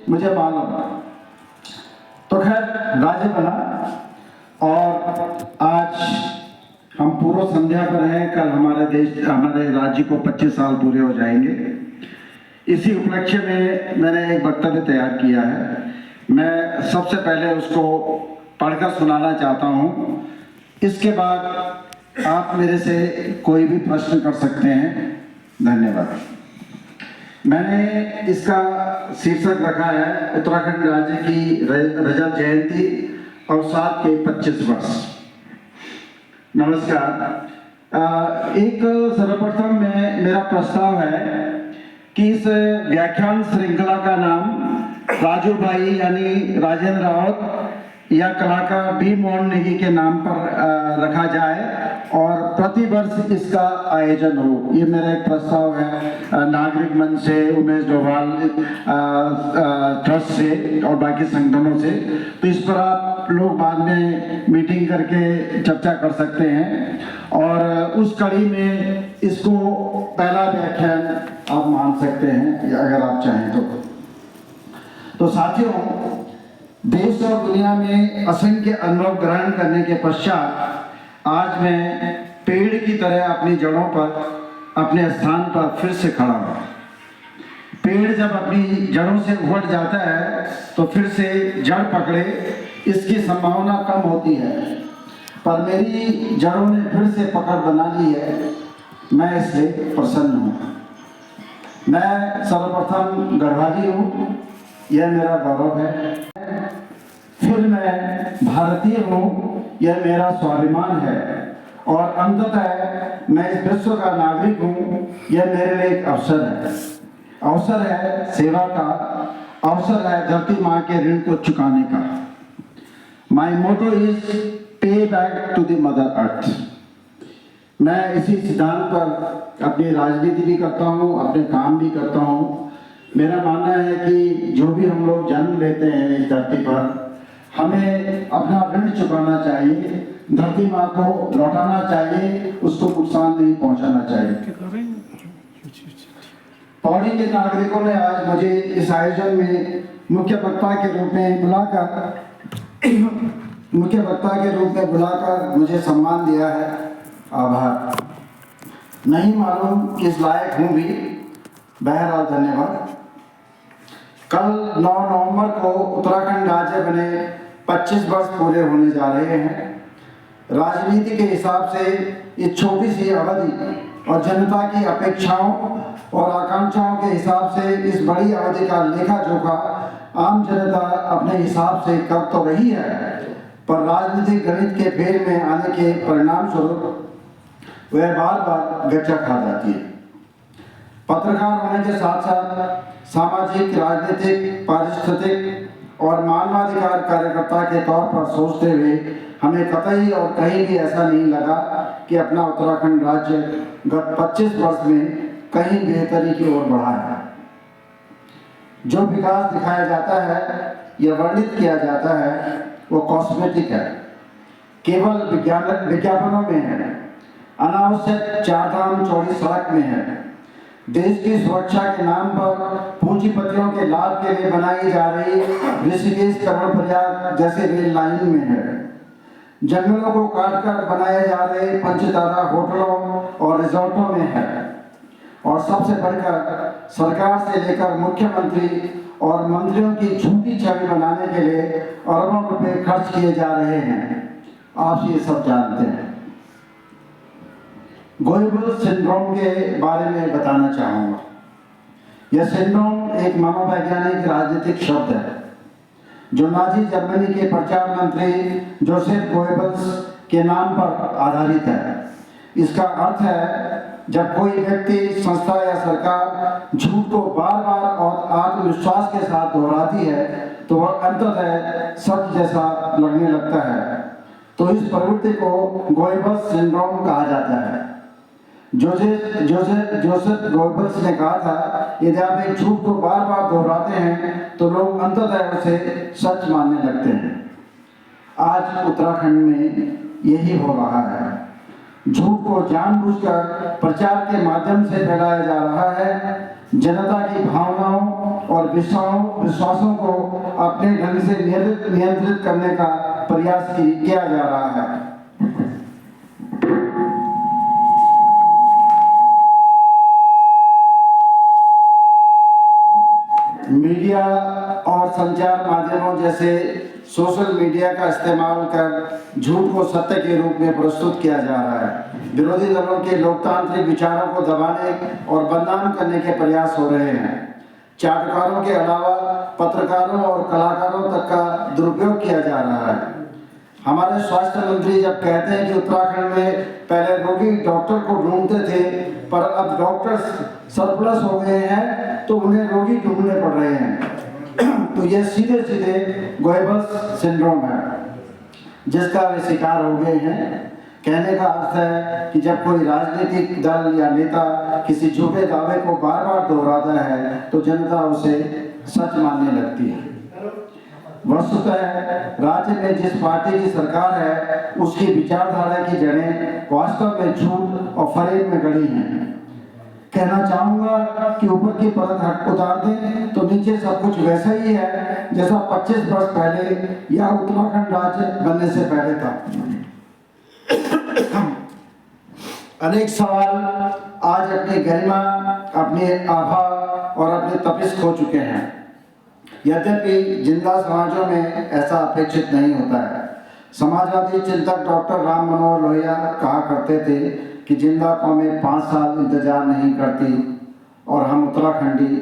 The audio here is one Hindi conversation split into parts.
मुझे मालूम। तो खैर राज्य बना और आज हम पूर्व संध्या पर हैं। कल हमारे राज्य को 25 साल पूरे हो जाएंगे। इसी उपलक्ष्य में मैंने एक वक्तव्य तैयार किया है। मैं सबसे पहले उसको पढ़कर सुनाना चाहता हूँ। इसके बाद आप मेरे से कोई भी प्रश्न कर सकते हैं। धन्यवाद। मैंने इसका शीर्षक रखा है उत्तराखंड राज्य की रजत जयंती अवसाद के 25 वर्ष। नमस्कार। एक सर्वप्रथम में मेरा प्रस्ताव है कि इस व्याख्यान श्रृंखला का नाम राजू भाई यानी राजेंद्र रावत या कलाकार बी मोहन नेगी के नाम पर रखा जाए और प्रतिवर्ष इसका आयोजन हो। ये मेरा एक प्रस्ताव है नागरिक मंच से, उमेश डोभाल ट्रस्ट से और बाकी संगठनों से। तो इस पर आप लोग बाद में मीटिंग करके चर्चा कर सकते हैं और उस कड़ी में इसको पहला व्याख्यान आप मान सकते हैं अगर आप चाहें तो साथियों, देश और दुनिया में असंख्य अनुभव ग्रहण करने के पश्चात आज मैं पेड़ की तरह अपनी जड़ों पर अपने स्थान पर फिर से खड़ा हूँ। पेड़ जब अपनी जड़ों से उभर जाता है तो फिर से जड़ पकड़े इसकी संभावना कम होती है, पर मेरी जड़ों ने फिर से पकड़ बना ली है। मैं इससे प्रसन्न हूँ। मैं सर्वप्रथम गढ़वाली हूँ, यह मेरा गौरव है। फिर मैं भारतीय हूँ, यह मेरा स्वाभिमान है। और अंततः मैं इस विश्व का नागरिक हूँ, यह मेरे लिए एक अवसर है। अवसर है सेवा का, अवसर है धरती माँ के ऋण को चुकाने का। My motto is pay back to the mother earth. मैं इसी सिद्धांत पर अपनी राजनीति भी करता हूँ, अपने काम भी करता हूँ। मेरा मानना है कि जो भी हम लोग जन्म लेते हैं इस धरती पर, हमें अपना ऋण चुकाना चाहिए, धरती माँ को लौटाना चाहिए, उसको नुकसान नहीं पहुंचाना चाहिए। पौड़ी के नागरिकों ने आज मुझे इस आयोजन में मुख्य वक्ता के रूप में बुलाकर मुझे सम्मान दिया है। आभार। नहीं मालूम किस लायक हूँ भी, बहरहाल धन्यवाद। कल 9 नवंबर को उत्तराखंड राज्य बने 25 वर्ष पूरे होने जा रहे हैं। राजनीति के हिसाब से ये छोटी सी अवधि और जनता की अपेक्षाओं और आकांक्षाओं के हिसाब से इस बड़ी अवधि का लेखा जोखा आम जनता अपने हिसाब से कर तो रही है, पर राजनीतिक गणित के फेर में आने के परिणाम स्वरूप वह बार बार गच्चा खा जाती है। पत्रकार होने के साथ साथ सामाजिक, राजनीतिक, पारिस्थितिक और मानवाधिकार कार्यकर्ता के तौर पर सोचते हुए हमें कतई और कहीं भी ऐसा नहीं लगा कि अपना उत्तराखंड राज्य गत 25 वर्ष में कहीं बेहतरी की ओर बढ़ा है। जो विकास दिखाया जाता है या वर्णित किया जाता है वो कॉस्मेटिक है, केवल विज्ञापनों में है, अनावश्यक चारधाम चौड़ी सड़क में है, देश की सुरक्षा के नाम पर पूंजीपतियों के लाभ के लिए बनाई जा रही ऋषिकेश कर्णप्रयाग जैसे रेल लाइन में है, जंगलों को काटकर बनाए जा रहे पंचतारा होटलों और रिजॉर्टों में है, और सबसे बढ़कर सरकार से लेकर मुख्यमंत्री और मंत्रियों की झूठी छवि बनाने के लिए अरबों रुपए खर्च किए जा रहे हैं। आप ये सब जानते हैं। गोइबल सिंड्रोम के बारे में बताना चाहूँगा। यह सिंड्रोम एक मनोवैज्ञानिक राजनीतिक शब्द है जो नाजी जर्मनी के प्रचार मंत्री जोसेफ गोइबल्स के नाम पर आधारित है। इसका अर्थ है जब कोई व्यक्ति, संस्था या सरकार झूठ को बार बार और आत्मविश्वास के साथ दोहराती है तो वह अंततः सच जैसा लगने लगता है। तो इस प्रवृत्ति को गोइबल्स सिंड्रोम कहा जाता है। जोसेफ गोइबल्स ने कहा था, यदि आप एक झूठ को बार बार दोहराते हैं तो लोग अंततः उसे सच मानने लगते हैं। आज उत्तराखंड में यही हो रहा है। झूठ को जानबूझकर प्रचार के माध्यम से फैलाया जा रहा है। जनता की भावनाओं और विश्वासों को अपने ढंग से नियंत्रित करने का प्रयास किया जा रहा है। मीडिया और संचार माध्यमों जैसे सोशल मीडिया का इस्तेमाल कर झूठ को सत्य के रूप में प्रस्तुत किया जा रहा है। विरोधी दलों के लोकतांत्रिक विचारों को दबाने और बदनाम करने के प्रयास हो रहे हैं। चाटुकारों के अलावा पत्रकारों और कलाकारों तक का दुरुपयोग किया जा रहा है। हमारे स्वास्थ्य मंत्री जब कहते हैं कि उत्तराखंड में पहले रोगी डॉक्टर को ढूंढते थे, पर अब डॉक्टर सरप्लस हो गए हैं तो उन्हें रोगी ढूंढने पड़ रहे हैं। तो ये सीधे सीधे गोएबल्स सिंड्रोम है जिसका वे शिकार हो गए हैं। कहने का अर्थ है कि जब कोई राजनीतिक दल या नेता किसी झूठे दावे को बार बार दोहराता है तो जनता उसे सच मानने लगती है। वस्तुतः राज्य में जिस पार्टी की सरकार है उसकी विचारधारा की जड़ें वास्तव में झूठ और फरेब में गड़ी हैं। कहना चाहूंगा कि ऊपर की परत उतार दें तो नीचे सब कुछ वैसा ही है जैसा 25 वर्ष पहले या उत्तराखंड राज्य बनने से पहले था। अनेक सवाल आज अपनी गरिमा, अपनी आभा और अपनी तपिश खो चुके हैं। यद्यपि जिंदा समाजों में ऐसा अपेक्षित नहीं होता है। समाजवादी चिंतक डॉक्टर राम मनोहर लोहिया कहा करते थे कि जिंदा कौमें 5 साल इंतजार नहीं करती और हम उत्तराखंडी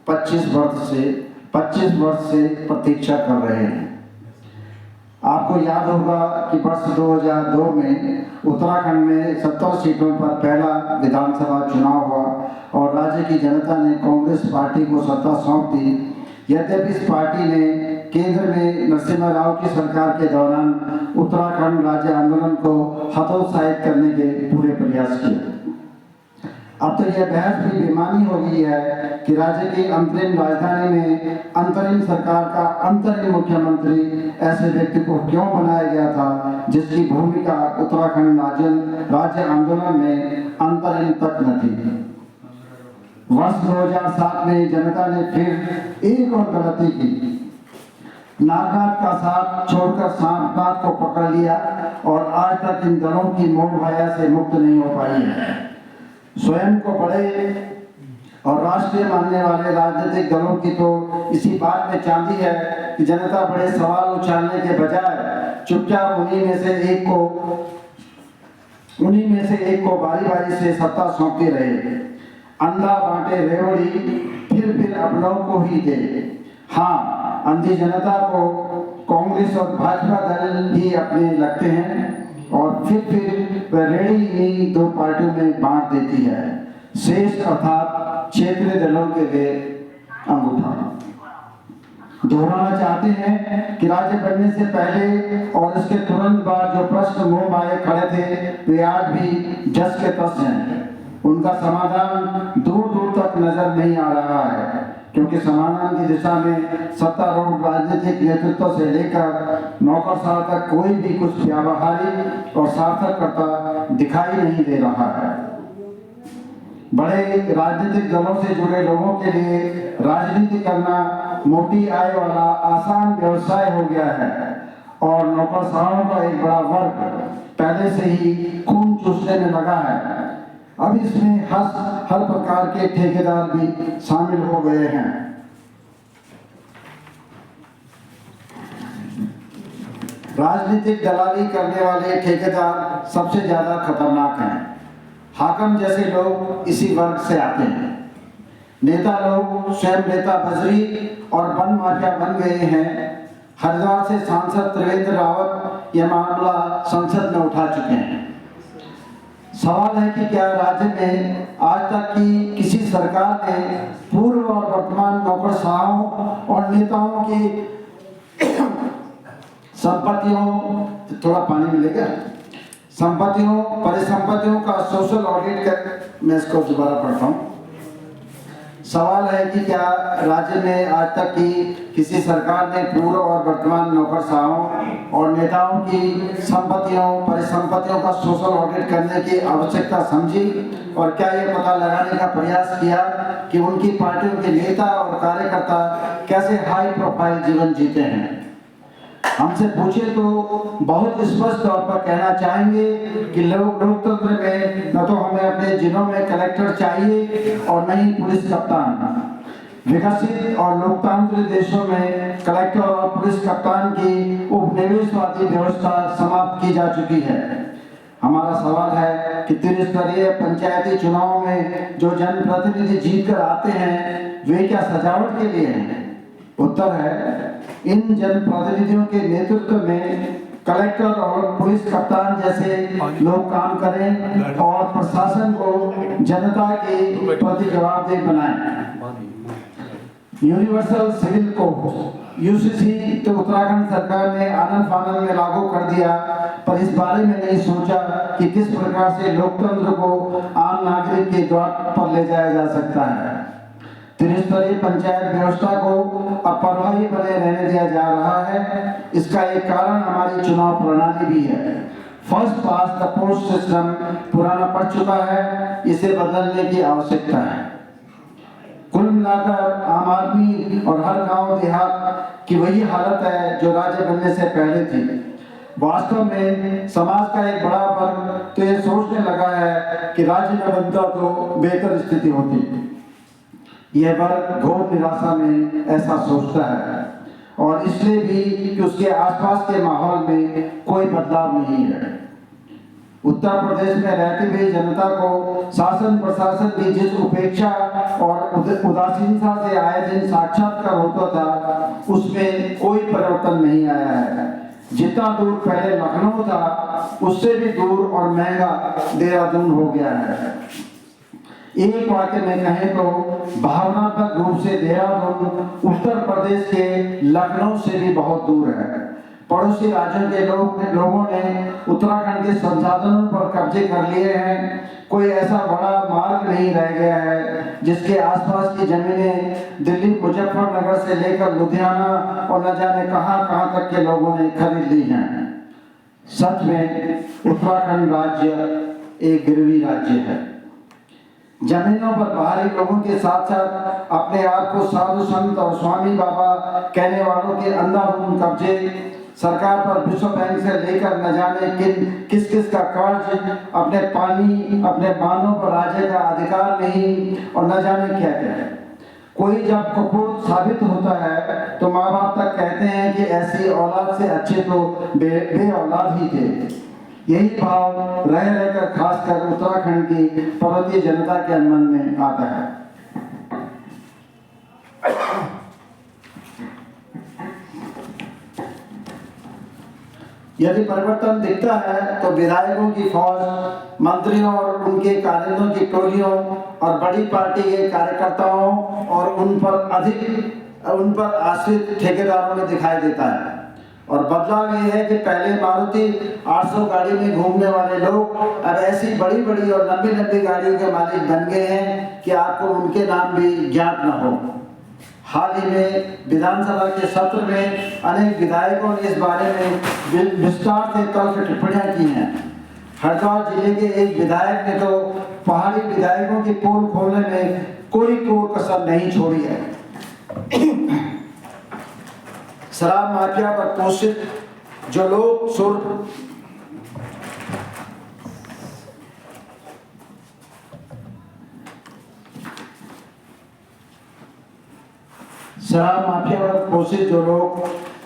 25 वर्ष से प्रतीक्षा कर रहे हैं। आपको याद होगा कि वर्ष 2002 में उत्तराखंड में 70 सीटों पर पहला विधानसभा चुनाव हुआ और राज्य की जनता ने कांग्रेस पार्टी को सत्ता सौंप दी। यद्यपि इस पार्टी ने केंद्र में नरसिम्हा राव की सरकार के दौरान उत्तराखंड राज्य आंदोलन को हतोत्साहित करने के पूरे प्रयास किए। अब तो यह बहस भी बेमानी हो गई है कि राज्य की अंतरिम राजधानी में अंतरिम सरकार का अंतरिम मुख्यमंत्री ऐसे व्यक्ति को क्यों बनाया गया था जिसकी भूमिका उत्तराखंड राज्य आंदोलन में अंतरिम तक न थी। वर्ष 2007 में जनता ने फिर एक और गलती की। नागनाथ का साथ छोड़कर सांपनाथ को पकड़ लिया और आज तक इन दलों की मोह माया से मुक्त नहीं हो पाई है। स्वयं को बड़े और राष्ट्रीय मानने वाले राजनीतिक दलों की तो इसी बात में चांदी है कि जनता बड़े सवाल उछालने के बजाय चुपचाप उन्हीं में से एक को बारी बारी से सत्ता सौंपती रहे। अंधा बांटे रेवड़ी फिर अपनों को ही दे। हाँ, अंधी जनता को कांग्रेस और भाजपा दल ही अपने लगते हैं और फिर वह रेड़ी ही 2 पार्टियों में बांट देती है। शेष अर्थात क्षेत्रीय दलों के वे अंगूठा दोहराना चाहते हैं कि राज्य बनने से पहले और इसके तुरंत बाद जो प्रश्न मोह माए खड़े थे वे आज भी जस के तस हैं। उनका समाधान दूर दूर तक नजर नहीं आ रहा है क्योंकि समाधान की दिशा में सत्तारूढ़ राजनीतिक नेतृत्व से लेकर नौकरशाह तक कोई भी कुछ व्यावहारिक और सार्थक करता दिखाई नहीं दे रहा है। बड़े राजनीतिक दलों से जुड़े लोगों के लिए राजनीति करना मोटी आय वाला आसान व्यवसाय हो गया है और नौकरशाहों का एक बड़ा वर्ग पहले से ही खून चूसने में लगा है। अब इसमें हर प्रकार के ठेकेदार भी शामिल हो गए हैं। राजनीतिक दलाली करने वाले ठेकेदार सबसे ज्यादा खतरनाक हैं। हाकम जैसे लोग इसी वर्ग से आते हैं। नेता लोग स्वयं नेता बजरी और वन माफिया बन गए हैं। हरिद्वार से सांसद त्रिवेंद्र रावत यह मामला संसद में उठा चुके हैं। सवाल है कि क्या राज्य में आज तक की किसी सरकार ने पूर्व और वर्तमान नौकरशाहों और नेताओं की संपत्तियों, थोड़ा पानी मिलेगा, परिसंपत्तियों का सोशल ऑडिट कर, मैं इसको दोबारा पढ़ता हूँ। सवाल है कि क्या राज्य में आज तक की किसी सरकार ने पूर्व और वर्तमान नौकरशाहों और नेताओं की परिसंपत्तियों का सोशल ऑडिट करने की आवश्यकता समझी, और क्या ये पता लगाने का प्रयास किया कि उनकी पार्टियों के नेता और कार्यकर्ता कैसे हाई प्रोफाइल जीवन जीते हैं? हमसे पूछे तो बहुत स्पष्ट तौर पर कहना चाहेंगे कि लोकतंत्र में न तो हमें अपने जिलों में कलेक्टर चाहिए और न ही पुलिस कप्तान। विकसित और लोकतांत्रिक देशों में कलेक्टर और पुलिस कप्तान की उपनिवेशवादी व्यवस्था समाप्त की जा चुकी है। हमारा सवाल है कि त्रिस्तरीय पंचायती चुनाव में जो जनप्रतिनिधि जीतकर आते हैं वे क्या सजावट के लिए हैं? उत्तर है, इन जनप्रतिनिधियों के नेतृत्व में कलेक्टर और पुलिस कप्तान जैसे लोग काम करें और प्रशासन को जनता के प्रति जवाबदेह बनाएं। यूनिवर्सल सिविल कोड यूसीसी तो उत्तराखंड सरकार ने आनंद फानंद में लागू कर दिया, पर इस बारे में नहीं सोचा कि किस प्रकार से लोकतंत्र को आम नागरिक के द्वार पर ले जाया जा सकता है। त्रिस्तरीय पंचायत व्यवस्था को अप्रभावी बने रहने दिया जा रहा है। इसका एक कारण हमारी चुनाव प्रणाली भी है। First pass the post system पुराना पड़ चुका है, इसे बदलने की आवश्यकता है। कुल मिलाकर आम आदमी और हर गांव देहात की वही हालत है जो राज्य बनने से पहले थी। वास्तव में समाज का एक बड़ा वर्ग तो ये सोचने लगा है कि राज्य न बनता तो बेहतर स्थिति होती। यह वर्ग घोर निराशा में ऐसा सोचता है, और इसलिए भी कि उसके आसपास के माहौल में कोई बदलाव नहीं है। उत्तर प्रदेश में रहती हुई जनता को शासन प्रशासन की जिस उपेक्षा और उदासीनता से आए दिन साक्षात्कार होता था, उसमें कोई परिवर्तन नहीं आया है। जितना दूर पहले लखनऊ था, उससे भी दूर और महंगा देहरादून हो गया है। एक वाक्य में कहें तो भावनात्मक रूप से देहरादून उत्तर प्रदेश के लखनऊ से भी बहुत दूर है। पड़ोसी राज्यों के लोगों ने उत्तराखंड के संसाधनों पर कब्जे कर लिए हैं। कोई ऐसा बड़ा मार्ग नहीं रह गया है जिसके आसपास की जमीनें दिल्ली मुजफ्फरनगर से लेकर लुधियाना और न जाने कहां तक के लोगों ने खरीद ली हैं। सच में उत्तराखंड राज्य एक गिरवी राज्य है। जमीनों पर बाहरी लोगों के साथ साथ अपने आप को साधु संत और स्वामी बाबा कहने वालों के अंधाधुंध कब्जे, सरकार पर विश्व बैंक से लेकर न जाने किस का कर्ज, अपने पानी अपने बांधों पर राज्य का अधिकार नहीं, और न जाने क्या क्या है। कोई जब कपूर साबित होता है तो माँ बाप तक कहते हैं कि ऐसी औलाद से अच्छे तो बे औलाद ही थे। यही भाव रह रहकर खासकर उत्तराखंड की पर्वतीय जनता के मन में आता है। यदि परिवर्तन दिखता है तो विधायकों की फौज, मंत्रियों और उनके कारिंदों की टोलियों और बड़ी पार्टी के कार्यकर्ताओं और उन पर आश्रित ठेकेदारों में दिखाई देता है। और बदलाव ये है कि पहले मारुति 800 गाड़ी में घूमने वाले लोग अब ऐसी बड़ी बड़ी और लंबी लंबी गाड़ियों के मालिक बन गए हैं कि आपको उनके नाम भी ज्ञात न हो। हाल ही में विधानसभा के सत्र में अनेक विधायकों ने इस बारे में विस्तार से तल्ख टिप्पणियां की हैं। हरिद्वार जिले के एक विधायक ने तो पहाड़ी विधायकों की पोल खोलने में कोई कसर नहीं छोड़ी है। शराब माफिया पर पोषित जो लोग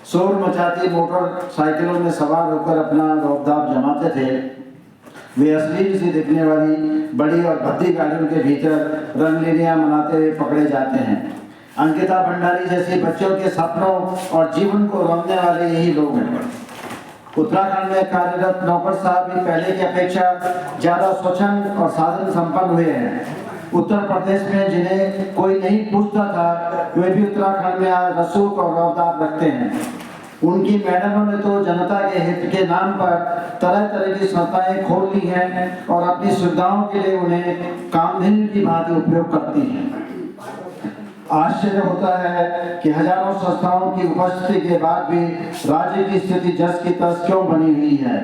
शोर मचाती मोटरसाइकिलों में सवार होकर अपना रौब-दाब जमाते थे, वे अश्लील सी दिखने वाली बड़ी और भद्दी गाड़ियों के भीतर रंगलीलियां मनाते हुए पकड़े जाते हैं। अंकिता भंडारी जैसे बच्चों के सपनों और जीवन को रौंदने वाले यही लोग हैं। उत्तराखंड में कार्यरत नौकर साहब भी पहले की अपेक्षा ज्यादा स्वच्छंद और साधन संपन्न हुए हैं। उत्तर प्रदेश में जिन्हें कोई नहीं पूछता था, वे भी उत्तराखंड में आज रसूख और रौब-दाब रखते हैं। उनकी मैडमों ने तो जनता के हित के नाम पर तरह तरह की संस्थाएं खोल ली हैं और अपनी सुविधाओं के लिए उन्हें कामधेनु की भांति उपयोग करती हैं। आश्चर्य होता है कि हजारों संस्थाओं की उपस्थिति के बाद भी राज्य की स्थिति जस की तस क्यों बनी हुई है।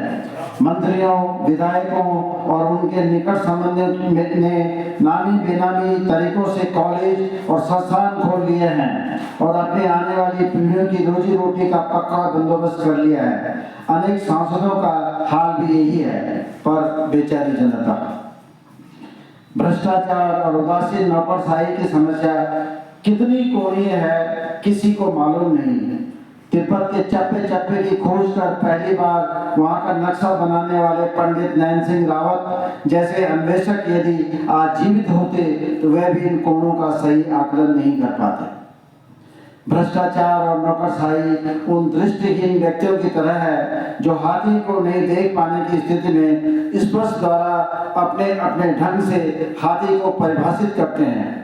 मंत्रियों, विधायकों और उनके निकट संबंधियों ने नामी बेनामी तरीकों से कॉलेज और संस्थान खोल लिए हैं और अपने आने वाली पीढ़ियों की रोजी रोटी का पक्का बंदोबस्त कर लिया है। अनेक सांसदों का हाल भी यही है, पर बेचारी जनता। भ्रष्टाचार और उदासीन नौकरशाही की समस्या कितनी कोणीय है, किसी को मालूम नहीं है। तिब्बत के चप्पे चप्पे की खोज कर पहली बार वहां का नक्शा बनाने वाले पंडित नैन सिंह रावत जैसे अन्वेषक यदि आज जीवित होते तो वह भी इन कोणों का सही आकलन नहीं कर पाते। भ्रष्टाचार और नौकरशाही उन दृष्टिहीन व्यक्तियों की तरह है जो हाथी को नहीं देख पाने की स्थिति में स्पर्श द्वारा अपने अपने ढंग से हाथी को परिभाषित करते हैं।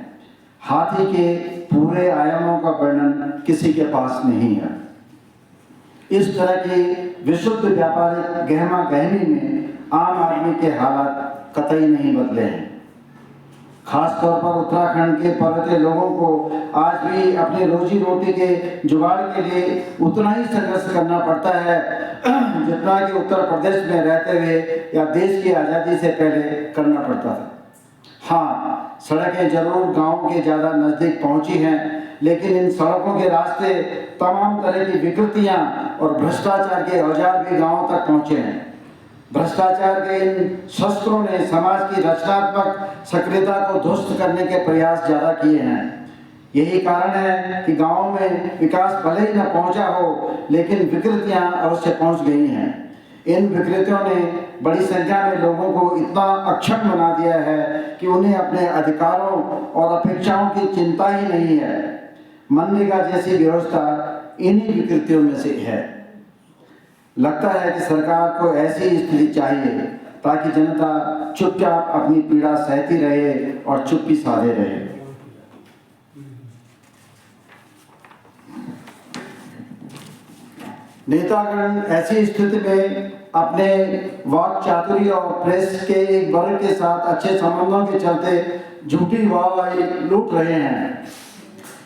हाथी के पूरे आयामों का वर्णन किसी के पास नहीं है। इस तरह की विशुद्ध व्यापारिक गहमा गहमी में आम आदमी के हालात कतई नहीं बदले हैं। खासतौर पर उत्तराखंड के पर्वतीय लोगों को आज भी अपनी रोजी रोटी के जुगाड़ के लिए उतना ही संघर्ष करना पड़ता है जितना कि उत्तर प्रदेश में रहते हुए या देश की आज़ादी से पहले करना पड़ता था। हाँ, सड़कें जरूर गांव के ज़्यादा नज़दीक पहुंची हैं, लेकिन इन सड़कों के रास्ते तमाम तरह की विकृतियां और भ्रष्टाचार के औजार भी गांवों तक पहुंचे हैं। भ्रष्टाचार के इन शस्त्रों ने समाज की रचनात्मक सक्रियता को ध्वस्त करने के प्रयास ज्यादा किए हैं। यही कारण है कि गांवों में विकास भले ही न पहुंचा हो, लेकिन विकृतियां अवश्य पहुंच गई हैं। इन विकृतियों ने बड़ी संख्या में लोगों को इतना अक्षम बना दिया है कि उन्हें अपने अधिकारों और अपेक्षाओं की चिंता ही नहीं है। मनरेगा जैसी व्यवस्था इन्हीं विकृतियों में से है। लगता है कि सरकार को ऐसी स्थिति चाहिए ताकि जनता चुपचाप अपनी पीड़ा सहती रहे और चुप्पी साधे रहे। नेतागण ऐसी स्थिति में अपने वाक चातुर्य और प्रेस के एक वर्ग के साथ अच्छे संबंधों के चलते झूठी वाहवाही लूट रहे हैं।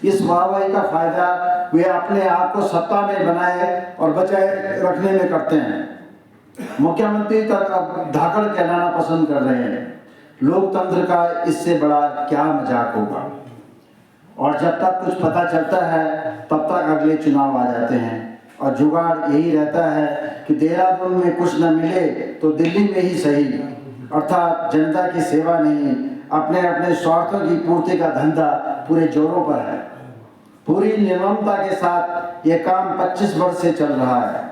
इस वाहवाही का फायदा वे अपने आप को सत्ता में बनाए और बचाए रखने में करते हैं। मुख्यमंत्री तक अब धाकड़ कहलाना पसंद कर रहे हैं। लोकतंत्र का इससे बड़ा क्या मजाक होगा। और जब तक कुछ पता चलता है तब तक अगले चुनाव आ जाते हैं और जुगाड़ यही रहता है कि देहरादून में कुछ न मिले तो दिल्ली में ही सही, अर्थात जनता की सेवा नहीं, अपने अपने स्वार्थों की पूर्ति का धंधा पूरे जोरों पर है। पूरी निर्ममता के साथ ये काम 25 वर्ष से चल रहा है।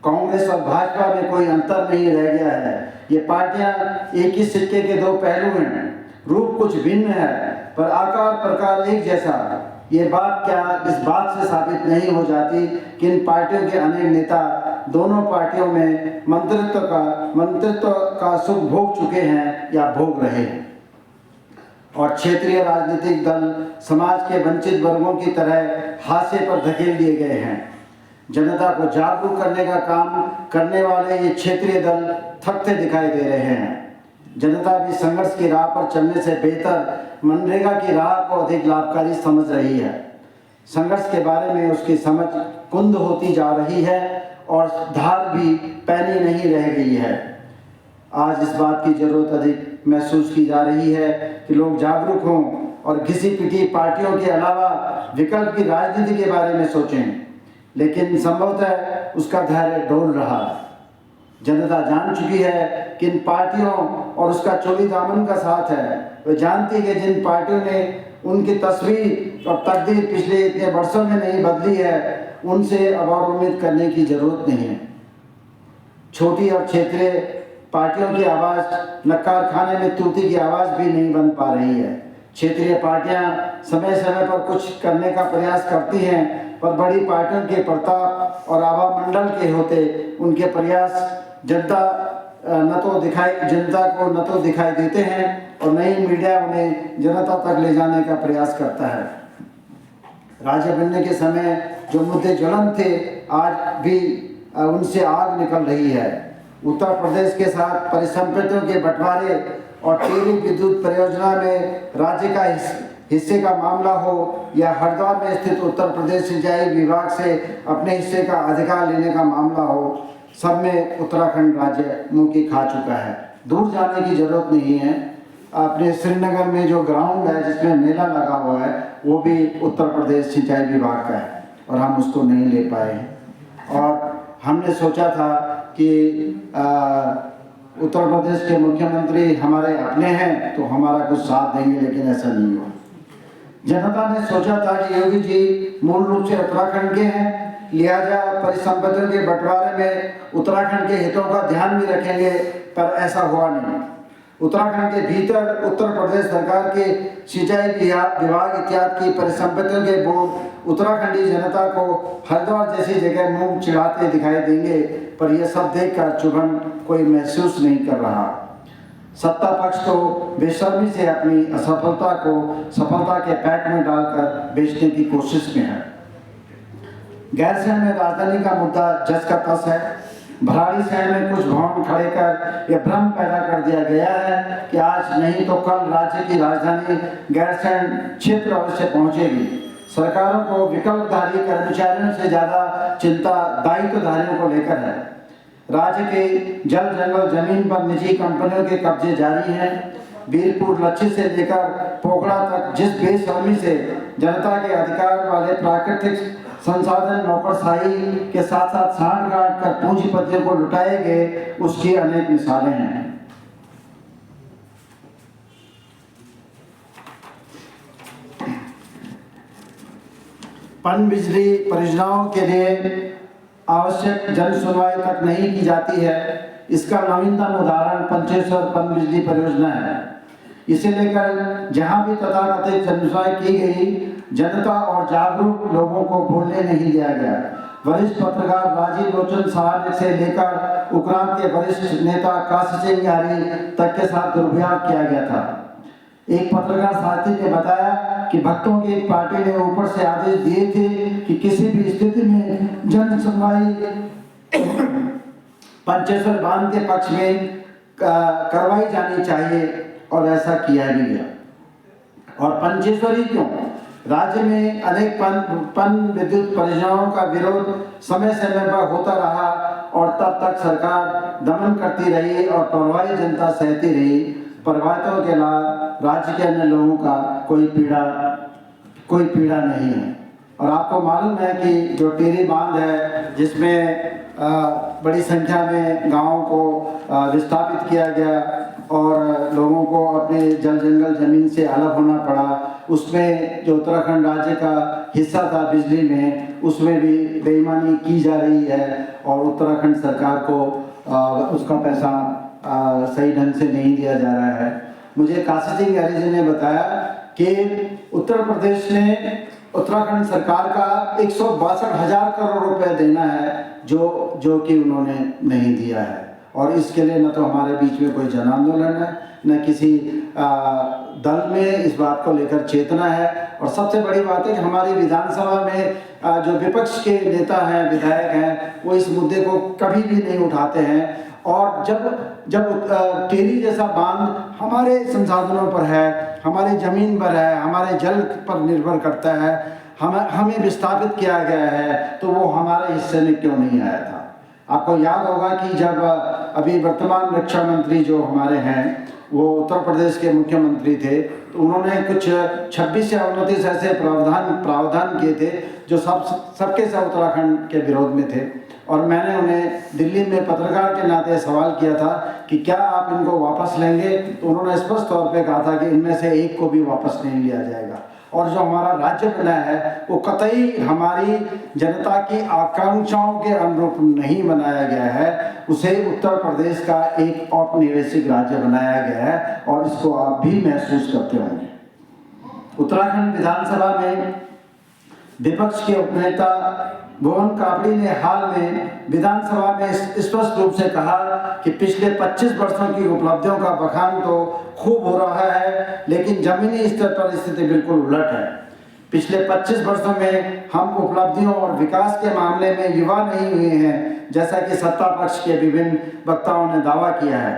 कांग्रेस और भाजपा में कोई अंतर नहीं रह गया है। ये पार्टियां एक ही सिक्के के दो पहलू हैं। रूप कुछ भिन्न है पर आकार प्रकार एक जैसा। ये बात क्या इस बात से साबित नहीं हो जाती कि इन पार्टियों के अनेक नेता दोनों पार्टियों में मंत्रित्व का सुख भोग चुके हैं या भोग रहे हैं। और क्षेत्रीय राजनीतिक दल समाज के वंचित वर्गों की तरह हाशिए पर धकेल दिए गए हैं। जनता को जागरूक करने का काम करने वाले ये क्षेत्रीय दल थकते दिखाई दे रहे हैं। जनता भी संघर्ष की राह पर चलने से बेहतर मनरेगा की राह को अधिक लाभकारी समझ रही है। संघर्ष के बारे में उसकी समझ कुंद होती जा रही है और धार भी पैनी नहीं रह गई है। आज इस बात की जरूरत अधिक महसूस की जा रही है कि लोग जागरूक हों और घिसी पिटी पार्टियों के अलावा विकल्प की राजनीति के बारे में सोचें, लेकिन संभवतः उसका धैर्य डोल रहा है। जनता जान चुकी है कि इन पार्टियों और उसका चोली दामन का साथ है। वे जानती है कि जिन पार्टियों ने उनकी तस्वीर और तकदीर पिछले इतने वर्षों में नहीं बदली है, उनसे अब और उम्मीद करने की जरूरत नहीं है। छोटी और क्षेत्रीय पार्टियों की आवाज़ न कारखाने में तूती की आवाज़ भी नहीं बन पा रही है। क्षेत्रीय पार्टियां समय समय पर कुछ करने का प्रयास करती हैं, पर बड़ी पार्टियों के प्रताप और आवामंडल के होते उनके प्रयास जनता को न तो दिखाई देते हैं और न ही मीडिया उन्हें जनता तक ले जाने का प्रयास करता है। राज्य बनने के समय जो मुद्दे ज्वलंत थे, आज भी उनसे आग निकल रही है। उत्तर प्रदेश के साथ परिसंपत्तियों के बंटवारे और टेरी विद्युत परियोजना में राज्य का हिस्से का मामला हो या हरिद्वार में स्थित उत्तर प्रदेश सिंचाई विभाग से अपने हिस्से का अधिकार लेने का मामला हो, सब में उत्तराखंड राज्य मुंह की खा चुका है। दूर जाने की जरूरत नहीं है। अपने श्रीनगर में जो ग्राउंड है जिसमें मेला लगा हुआ है वो भी उत्तर प्रदेश सिंचाई विभाग का है और हम उसको नहीं ले पाए हैं। और हमने सोचा था कि उत्तर प्रदेश के मुख्यमंत्री हमारे अपने हैं तो हमारा कुछ साथ देंगे, लेकिन ऐसा नहीं हुआ। जनता ने सोचा था कि योगी जी मूल रूप से उत्तराखंड के हैं, लिहाजा परिसंपत्तियों के बंटवारे में उत्तराखंड के हितों का ध्यान भी रखेंगे, पर ऐसा हुआ नहीं। उत्तराखंड के भीतर उत्तर प्रदेश सरकार के सिंचाई विभाग इत्यादि की परिसंपत्तियों के बोर्ड उत्तराखंडी जनता को हरिद्वार जैसी जगह मुंह चिढ़ाते दिखाई देंगे, पर यह सब देखकर चुभन कोई महसूस नहीं कर रहा। सत्ता पक्ष तो बेशर्मी से अपनी असफलता को सफलता के पैक में डालकर बेचने की कोशिश में है। गैरसैंण में राजधानी का मुद्दा जस का तस है। भराड़ीसैंण में कुछ भवन खड़े कर यह भ्रम पैदा कर दिया गया है कि आज नहीं तो कल राज्य की राजधानी गैरसैंण क्षेत्र अवश्य पहुंचेगी। सरकारों को विकल्पधारी कर्मचारियों से ज्यादा चिंता दायित्वधारियों को लेकर है। राज्य के जल जंगल जमीन पर निजी कंपनियों के कब्जे जारी हैं। बीरपुर लच्छी से लेकर पोखड़ा तक जिस बेशर्मी से जनता के अधिकार वाले प्राकृतिक संसाधन नौकरशाही के साथ साथ सांठ गांठ कर पूंजीपतियों को लुटाए गए, उसकी अनेक मिसालें हैं। पनबिजली परियोजनाओं के लिए आवश्यक जन सुनवाई तक नहीं की जाती है। इसका नवीनतम उदाहरण पंचेश्वर पनबिजली परियोजना है। इसे लेकर जहां भी तथाकथित जन सुनवाई की गई, जनता और जागरूक लोगों को बोलने नहीं दिया गया। वरिष्ठ पत्रकार राजीव लोचन साहब से लेकर उक्रांत के वरिष्ठ नेता काशी सिंह यारी तक के साथ दुर्व्यवहार किया गया था। एक पत्रकार साथी ने बताया कि भक्तों की एक पार्टी ने ऊपर से आदेश दिए थे कि किसी भी स्थिति में जन सुनवाई पंचेश्वर बांध के पक्ष में करवाई जानी चाहिए, और ऐसा किया भी गया। और पंचेश्वर ही क्यों, राज्य में अनेक पन विद्युत परियोजनाओं का विरोध समय समय पर होता रहा और तब तक सरकार दमन करती रही और प्रभावी जनता सहती रही। प्रभावितों के अलावा राज्य के अन्य लोगों का कोई पीड़ा नहीं है। और आपको मालूम है कि जो टिहरी बांध है, जिसमें बड़ी संख्या में गांवों को विस्थापित किया गया और लोगों को अपने जल जंगल जमीन से अलग होना पड़ा, उसमें जो उत्तराखंड राज्य का हिस्सा था बिजली में, उसमें भी बेईमानी की जा रही है और उत्तराखंड सरकार को उसका पैसा सही ढंग से नहीं दिया जा रहा है। मुझे काशी सिंह यारी जी ने बताया कि उत्तर प्रदेश ने उत्तराखंड सरकार का 162,000 करोड़ रुपए देना है, जो कि उन्होंने नहीं दिया है। और इसके लिए न तो हमारे बीच में कोई जन आंदोलन है, न किसी दल में इस बात को लेकर चेतना है। और सबसे बड़ी बात है कि हमारी विधानसभा में जो विपक्ष के नेता हैं, विधायक हैं, वो इस मुद्दे को कभी भी नहीं उठाते हैं। और जब टिहरी जैसा बांध हमारे संसाधनों पर है, हमारी जमीन पर है, हमारे जल पर निर्भर करता है, हमें विस्थापित किया गया है, तो वो हमारे हिस्से में क्यों नहीं आया था। आपको याद होगा कि जब अभी वर्तमान रक्षा मंत्री जो हमारे हैं वो उत्तर प्रदेश के मुख्यमंत्री थे, तो उन्होंने कुछ 26 या 29 ऐसे प्रावधान किए थे जो सबके सब उत्तराखंड के विरोध में थे। और मैंने उन्हें दिल्ली में पत्रकार के नाते सवाल किया था कि क्या आप इनको वापस लेंगे, तो उन्होंने स्पष्ट तौर पे कहा था कि इनमें से एक को भी वापस नहीं लिया जाएगा। और जो हमारा राज्य बना है वो कतई हमारी जनता की आकांक्षाओं के अनुरूप नहीं बनाया गया है, उसे उत्तर प्रदेश का एक औपनिवेशिक राज्य बनाया गया है, और इसको आप भी महसूस करते होंगे। उत्तराखंड विधानसभा में विपक्ष के उपनेता भुवन कापड़ी ने हाल में विधानसभा में स्पष्ट रूप से कहा कि पिछले 25 वर्षों की उपलब्धियों का बखान तो खूब हो रहा है, लेकिन जमीनी स्तर पर स्थिति बिल्कुल उलट है। पिछले 25 वर्षों में हम उपलब्धियों और विकास के मामले में युवा नहीं हुए हैं, जैसा कि सत्ता पक्ष के विभिन्न वक्ताओं ने दावा किया है,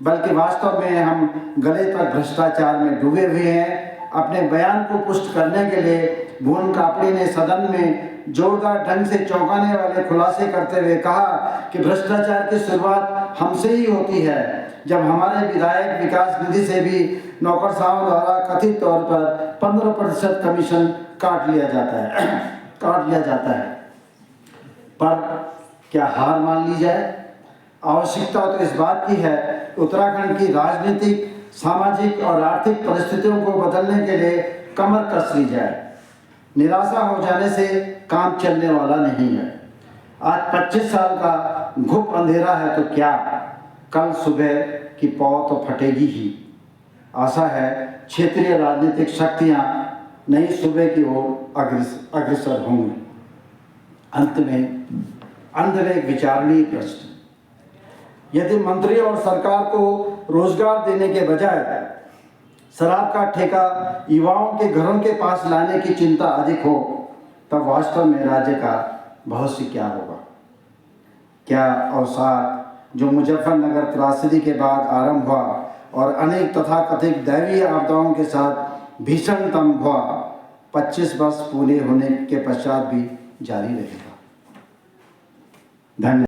बल्कि वास्तव में हम गले तक भ्रष्टाचार में डूबे हुए हैं। अपने बयान को पुष्ट करने के लिए भुवन कापड़ी ने सदन में जोरदार ढंग से चौंकाने वाले खुलासे करते हुए कहा कि भ्रष्टाचार की शुरुआत हमसे ही होती है, जब हमारे विधायक विकास निधि से भी नौकरशाहों द्वारा कथित तौर पर 15% कमीशन काट लिया जाता है। पर क्या हार मान ली जाए? आवश्यकता तो इस बात की है उत्तराखंड की राजनीतिक, सामाजिक और आर्थिक परिस्थितियों को बदलने के लिए कमर कस ली जाए। निराशा हो जाने से काम चलने वाला नहीं है। आज 25 साल का घुप अंधेरा है तो क्या, कल सुबह की पौ तो फटेगी ही। आशा है क्षेत्रीय राजनीतिक शक्तियां नई सुबह की ओर अग्रसर होंगी। अंत में एक विचारणीय प्रश्न, यदि मंत्री और सरकार को रोजगार देने के बजाय शराब का ठेका युवाओं के घरों के पास लाने की चिंता अधिक हो, तब वास्तव में राज्य का भविष्य क्या होगा? क्या अवसाद जो मुजफ्फरनगर त्रासदी के बाद आरंभ हुआ और अनेक तथाकथित दैवीय आपदाओं के साथ भीषणतम हुआ, 25 वर्ष पूरे होने के पश्चात भी जारी रहेगा? धन्यवाद।